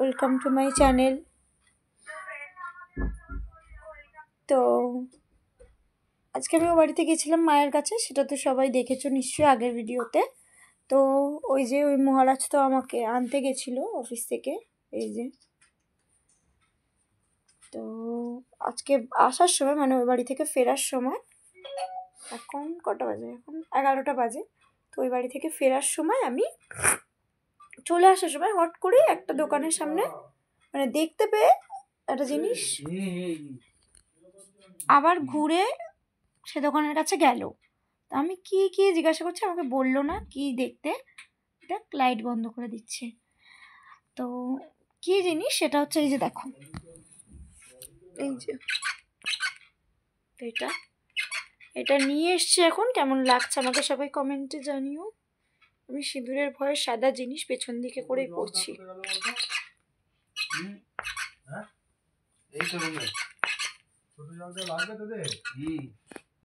Welcome to my channel. তো আজকে আমি ও বাড়িতে গেছিলাম মায়ের কাছে, সেটা তো সবাই দেখেছো নিশ্চয়ই আগের ভিডিওতে। তো ওই যে ওই মহারাজ তো আমাকে আনতে গেছিলো অফিস থেকে, এই যে। তো আজকে আসার সময় মানে ওই বাড়ি থেকে ফেরার সময়, এখন কটা বাজে, এখন 11টা বাজে। তো ওই বাড়ি থেকে ফেরার সময় আমি চলে আসার সময় হট করে একটা দোকানের সামনে মানে দেখতে পেয়ে একটা জিনিস আবার ঘুরে সে দোকানের কাছে গেল। তা আমি কি কি জিজ্ঞাসা করছি, আমাকে বললো না কি দেখতে। এটা লাইট বন্ধ করে দিচ্ছে। তো কি জিনিস সেটা হচ্ছে এই যে দেখো, এই যে এটা এটা নিয়ে এসছে। এখন কেমন লাগছে আমাকে সবাই কমেন্টে জানিও। আমি সিঁদুরের ভয়ে সাদা জিনিস পেছন দিকে করেই পড়ছি।